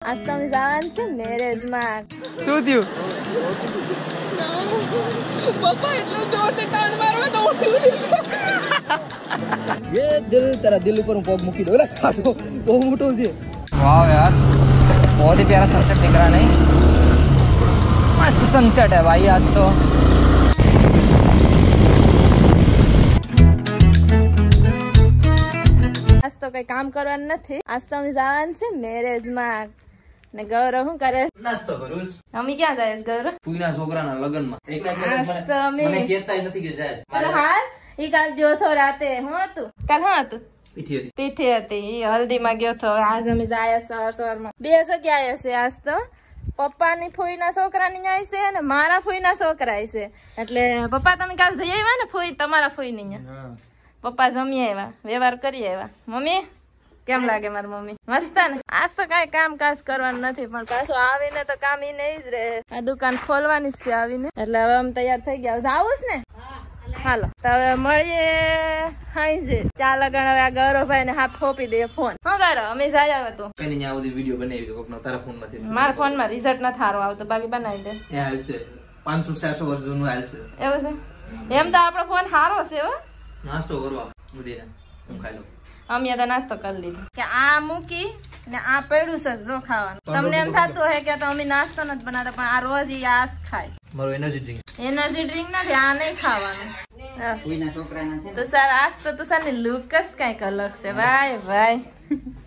आज तो मिजान से मैरेज માં શું થયું? પપ્પા એટલો જોરથી ટર્ન મારવા તો ये दिल तेरा दिल ऊपर पग मुकी दो खाटो बहुत मोटो से। वाह यार बहुत ही प्यारा सनसेट दिख रहा नहीं? मस्त सनसेट है भाई आज तो। आज तो कई काम करવાનું નથી। आज तो અમે જવાનું છે મેરેજ માં ને ગૌરવ શું કરે? નાસ્તો કરું। અમે ક્યાં જાય છે ગૌરવ? પૂઈના છોકરાના લગનમાં એકલા आज तो અમે મને કહેતાય નથી કે જાય। અરે હા ઈ કાલ ગયો તો રાતે હું હતું કાલ હું હતું પીઠી હતી ઈ હલ્દી માં ગયો તો। આજ અમે જાય સવારમાં 2 વાગે આવ્યા છે। આજ તો પપ્પાની ફોઈના છોકરાની આવી છે ને મારા ફોઈના છોકરા આવી છે એટલે પપ્પા તમે કાલ જઈ આવ્યા ને ફોઈ તમારા ફોઈની અહીંયા પપ્પા જમી આવ્યા વ્યવહાર કરી આવ્યા। મમ્મી કેમ લાગે મારી મમ્મી? મસ્ત ને? આજ તો કઈ કામ કાજ કરવાનું નથી પણ પાછું આવીને તો કામ ઈ નહીં જ રહે। આ દુકાન ખોલવાની જ છે આવીને એટલે હવે અમે તૈયાર થઈ ગયા। જાવું જ ને? હાલો તો હવે મળીએ હાંજે ચા લગણ। હવે આ ગૌરવભાઈ ને હાથ ફોપી દે ફોન। હું ગૌરવ અમે જાય આવે તો કઈ નહીં આ બધી વિડિયો બનાવી દો કોકનો તારા ફોન માંથી। મારા ફોન માં રિઝલ્ટ ન થારો આવતો બાકી બનાવી દે। એ હાલ છે 500 400 વર્ષ જૂનું હાલ છે એવું છે? એમ તો આપણો ફોન હારો છે હો। નાસ્તો કરવા ઉડીને હું ખાઈ લઉં। અમે તો નાસ્તો કરી લીધો કે આ મૂકી ને આ પડ્યું છે જો ખાવાનું। તમને એમ થતું હોય કે તો અમે નાસ્તો નથી બનાવતા પણ આ રોજ ઈ આ ખાય। મારો એનર્જી ડ્રિંક નથી આ નહીં ખાવાનું। તો સર આજ તો તુષાર ની લુક જ કઈક અલગ છે ભાઈ ભાઈ।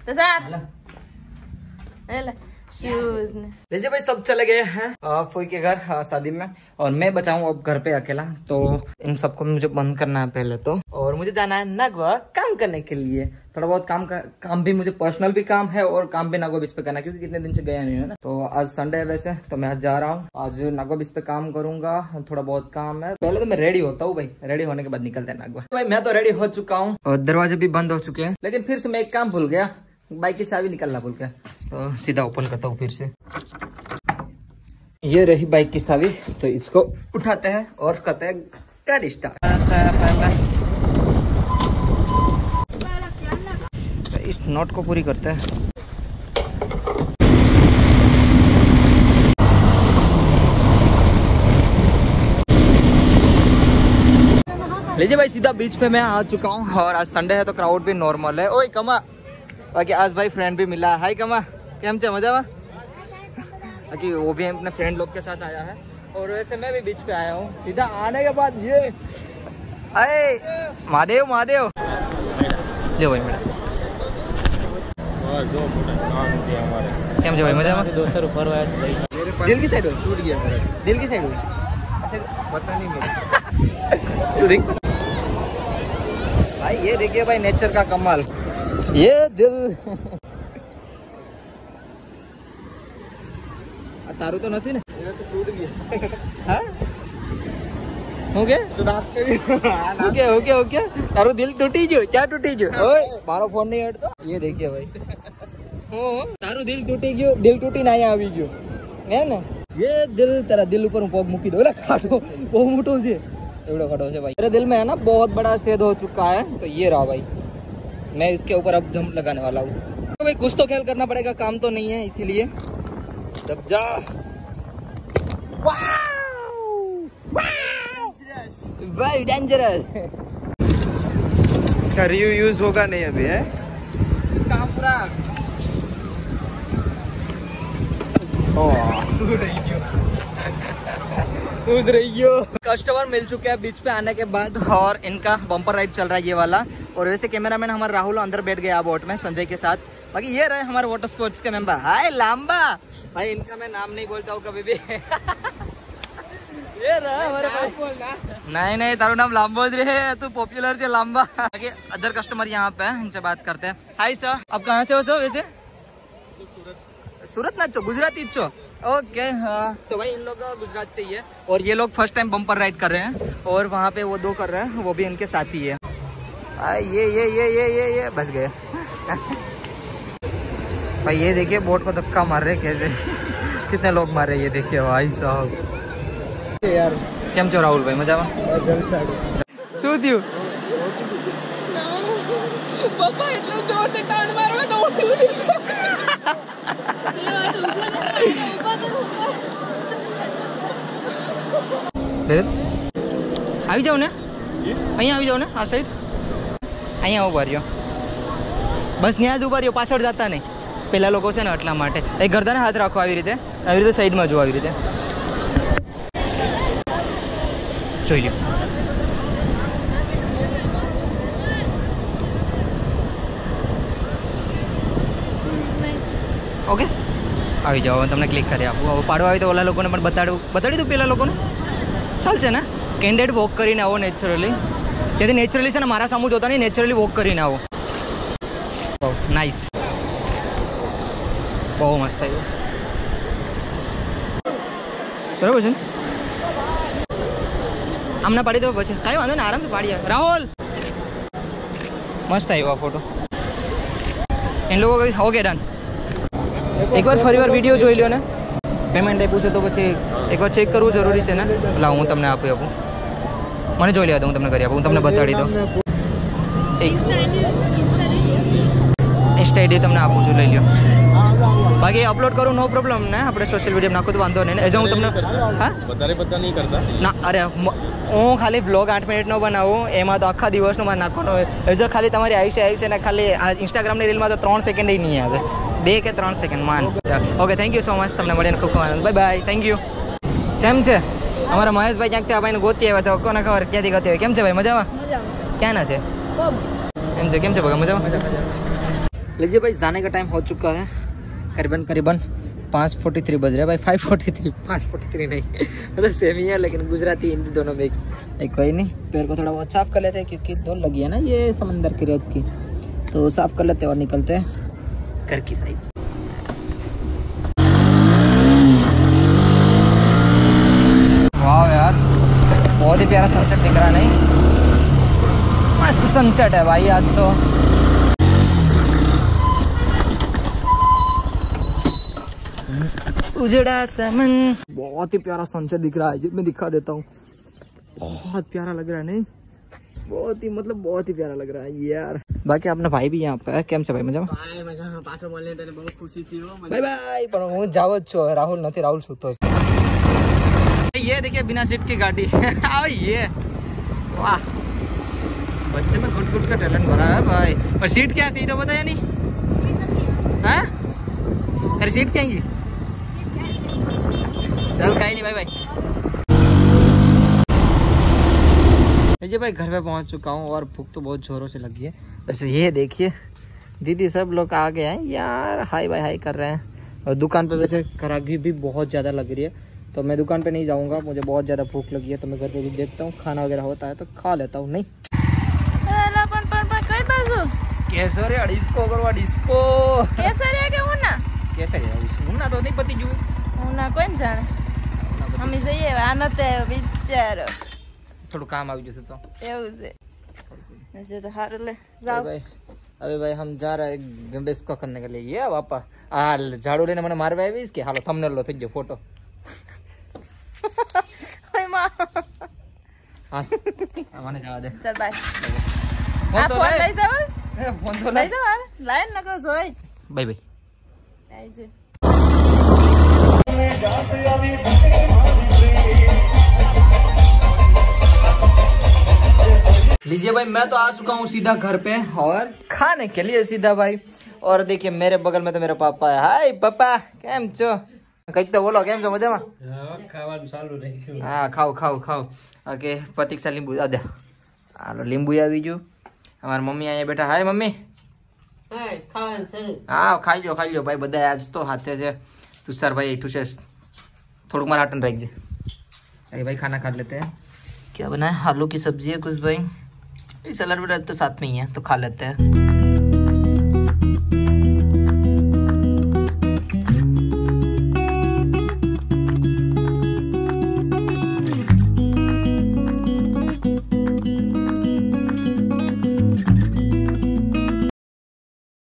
તુષાર शूज ने लीजिए भाई सब चले गए हैं फूई के घर शादी में और मैं बचा हूँ अब घर पे अकेला। तो इन सबको मुझे बंद करना है पहले तो और मुझे जाना है नागवा काम करने के लिए। थोड़ा बहुत काम भी मुझे पर्सनल भी काम है और काम भी नागवा बीच पे करना है क्योंकि कितने दिन से गया नहीं है ना। तो आज संडे है वैसे तो मैं आज जा रहा हूँ। आज नागवा बीच पे काम करूंगा। थोड़ा बहुत काम है। पहले तो मैं रेडी होता हूँ भाई। रेडी होने के बाद निकलते हैं नागवा। भाई मैं तो रेडी हो चुका हूँ और दरवाजे भी बंद हो चुके हैं लेकिन फिर से मैं एक काम भूल गया। बाइक की चाबी निकलना भूल गया तो सीधा ओपन करता हूँ फिर से। ये रही बाइक की चाबी तो इसको उठाते हैं और करते हैं गाड़ी स्टार्ट। इस नोट को पूरी करते हैं। लीजिए भाई सीधा बीच पे मैं आ चुका हूँ और आज संडे है तो क्राउड भी नॉर्मल है। ओए कमा बाकी आज भाई फ्रेंड भी मिला। हाय कमा केम छे मजा में? बाकी वो भी अपने फ्रेंड लोग के साथ आया है और वैसे मैं भी बीच पे आया हूँ। सीधा आने के बाद ये अरे महादेव महादेव ले भाई मेरा केम छे भाई मजा में? दोस्तों ऊपर दिल की साइड टूट गया मेरा। दिल की साइड पता नहीं मेरा तू देख भाई ये देखिए भाई नेचर का कमाल। ये दिल तारू तो नहीं ना तो टूट गया। हाँ हो गया ओके तारू दिल टूटी जो क्या टूटी जो? ओए मारो फोन नहीं हटता। ये देखिए भाई तारू दिल टूटी गयो दिल टूटी नहीं आवी गयो है ना। ये दिल तेरा दिल ऊपर पग मुकी दो खाटो बहुत मोटो से एवढो खाटो से भाई। मेरे दिल में है ना बहुत बड़ा छेद हो चुका है तो ये रहा भाई। मैं इसके ऊपर अब जंप लगाने वाला हूँ तो भाई कुछ तो खेल करना पड़ेगा काम तो नहीं है इसीलिए तब जा। Very dangerous. इसका रिव्यू यूज होगा नहीं अभी है इसका हम पूरा कस्टमर मिल चुके हैं बीच पे आने के बाद और इनका बम्पर राइड चल रहा है ये वाला। और वैसे कैमरामैन हमारा राहुल अंदर बैठ गया बोट में संजय के साथ। बाकी ये रहे हमारे वाटर स्पोर्ट्स के मेंबर। हाय लांबा भाई इनका मैं नाम नहीं बोलता हूँ कभी भी। ये रहा हमारे नहीं नहीं तारू नाम लांबा रहे तू पॉपुलर से लांबा। बाकी अदर कस्टमर यहाँ पे है इनसे बात करते हैं। हाय सर आप कहाँ से हो सर? वैसे सूरत ना छो गुजराती छो ओके। हाँ तो भाई इन लोग गुजरात से ही है और ये लोग फर्स्ट टाइम बम्पर राइड कर रहे हैं और वहाँ पे वो 2 कर रहे हैं वो भी इनके साथ ही है। ये बस गए भाई। ये देखिए बोट को धक्का मार रहे कैसे कितने लोग मार रहे ये देखिए भाई साहब। यार केम छो राहुल भाई मजा में? શું થયું? પપ્પા એટલો જોરથી ટર્ન મારવા તો આવી જાવ ને, અહીંયા આવી જાવ ને, આ સાઈડ અહીંયા ઉભા રહ્યો, બસ ત્યાં જ ઉભા રહ્યો, પાછળ જતા નહીં. પેલા લોકો છે ને એટલા માટે એક ગરદાને હાથ રાખો, આવી રીતે સાઈડમાં જુઓ, આવી રીતે જોઈ લો. ઓકે આવી જાઓ, તમને ક્લિક કરી આપું. હવે પાડવા આવી તો ઓલા લોકોને પણ બતાડી દઉં પેલા લોકોને. ચાલશે ને? કેન્ડિડેટ વોક કરીને આવો નેચરલી, ત્યાંથી નેચરલી છે ને મારા સામું જોતા નહીં, નેચરલી વોક કરીને આવો. નાઇસ, બહુ મસ્ત આવ્યું. બરાબર છે, આમને પાડી દો પછી કાંઈ વાંધો ને, આરામથી પાડીએ. રાહુલ મસ્ત આવ્યો આ ફોટો. એ લોકો ઓકે ડન. એકવાર ફરીવાર વિડીયો જોઈ લો ને, પેમેન્ટ આપ્યું છે તો પછી એકવાર ચેક કરવું જરૂરી છે ને. લાવ હું તમને આપી આપું, મને જોઈ લેવા દો, હું તમને કરી આપું, હું તમને બતાડી દઉં. ઇન્સ્ટા આઈડી તમને આપું છું, લઈ લો. બાકી અપલોડ કરું નો પ્રોબ્લેમ ને, આપણે સોશિયલ મીડિયા નાખું તો વાંધો નહીં. એઝ હું તમને વધારે પતા નહીં કરતા ના. અરે હું ખાલી બ્લોગ 8 મિનિટનો બનાવું, એમાં તો આખા દિવસનો મારે નાખવાનો હોય. એઝ ખાલી તમારી આવી છે ને, ખાલી આ ઇન્સ્ટાગ્રામની રીલમાં તો 3 સેકન્ડ નહીં આવે, 2 કે 3 સેકન્ડ માન. ચાલ okay, thank you so much, તમને મળીને ખૂબ ખૂબ આનંદ. Bye bye, thank you. કેમ છે અમારા મહેશભાઈ? ક્યાંકથી આ ભાઈને ગોતી આવ્યા છે, કોને ખબર ક્યાંથી ગોતી આવ્યા. કેમ છે ભાઈ, મજામાં? ક્યાં ના છે? એમ છે, કેમ છે ભગા? મજામાં. लीजिए भाई, जाने का टाइम हो चुका है, करीबन 5:43 बज रहा है भाई. 5:43 नहीं, मतलब सेम ही है, लेकिन गुजराती हिंदी दोनों मिक्स. कोई नहीं, पैर को थोड़ा बहुत साफ कर लेते हैं क्योंकि धूल लगी है ना ये समंदर की रेत की, तो साफ कर लेते हैं और निकलते हैं घर की साइड. वाह यार, बहुत ही प्यारा सनसेट दिख रहा है. नहीं मस्त सनसेट है भाई आज तो. उजड़ा समन, बहुत ही प्यारा सनसेट दिख रहा है. मैं दिखा देता हूँ, बहुत प्यारा लग रहा है. नहीं बहुत ही, मतलब बहुत ही प्यारा लग रहा है यार. बाकी अपना भाई भी यहाँ पे है. કેમ છે ભાઈ? મજામાં? પાછો મળીને તને બહુ ખુશી થઈ. Bye bye. પણ હું જાવ જ છું, રાहुल નથી, રાहुल સૂતો છે. ये देखिए बिना सीट की गाड़ी. आओ ये, वाह, बच्चे में गुट गुट का टैलेंट भरा है भाई. पर सीट क्या सही तो बताया नहीं है? अरे सीट क्या है? चल कहीं नहीं, बाय बाय. जी भाई, घर पे पहुंच चुका हूँ और भूख तो बहुत जोरों से लगी है. वैसे ये देखिए दीदी सब लोग आ गए हैं यार, हाय बाय हाय कर रहे हैं. और दुकान पे वैसे खराबी भी बहुत ज़्यादा लग रही है, तो मैं दुकान पे नहीं जाऊँगा, मुझे बहुत ज़्यादा भूख लगी है. तो मैं घर पे भी देखता हूँ, खाना वगैरह होता है तो खा लेता हूँ. नहीं केसरिया डिस्को करवा, डिस्को કેસરિયા કે ઉના? केसरिया उना तो नहीं पति जू ઉના કોણ જાણે. અમે જઈએ, આનો તે વિચારો થોડું કામ આવી જશે તો એવું છે. ऐसे तो हार ले जाओ भाई. अबे भाई हम जा रहे हैं डिस्को करने के लिए. ये पापा आ झाड़ू लेने मैंने मारवा है इसके. हालो थंबनेल लो, થઈ ગયો ફોટો. ઓય માં, હા મને જવા દે. ચાલ બાય. ફોન તો લઈ જાવ, ફોન તો લઈ જાવ, લાઈન નકો જોઈ. Bye bye. આઈસે लीजिए भाई, मैं तो आ चुका हूँ सीधा घर पे और खाने के लिए सीधा भाई. और देखिए मेरे बगल में तो मेरा पापा है. हाय पापा, કેમ છો? કઈક તો બોલો, કેમ છો? મજામાં? ખાવાનું ચાલુ રાખ્યું. હા, ખાઓ ખાઓ ખાઓ. ઓકે, પ્રતિક્ષા લીંબુ આ દે. હાલો, લીંબુ આવી ગયું. અમારા મમ્મી અહીંયા બેઠા. Hi mummy. હાય, ખાવાનું શરૂ. हाँ खाई लो भाई, બધા आज तो हाथे से तुषार भाई ऐठू से थोड़ा मारा हटन रख दे. अरे भाई खाना खा लेते हैं. क्या बनाया? आलू की सब्जी है कुछ भाई, सलाद वलाद तो साथ में ही है तो खा लेते हैं.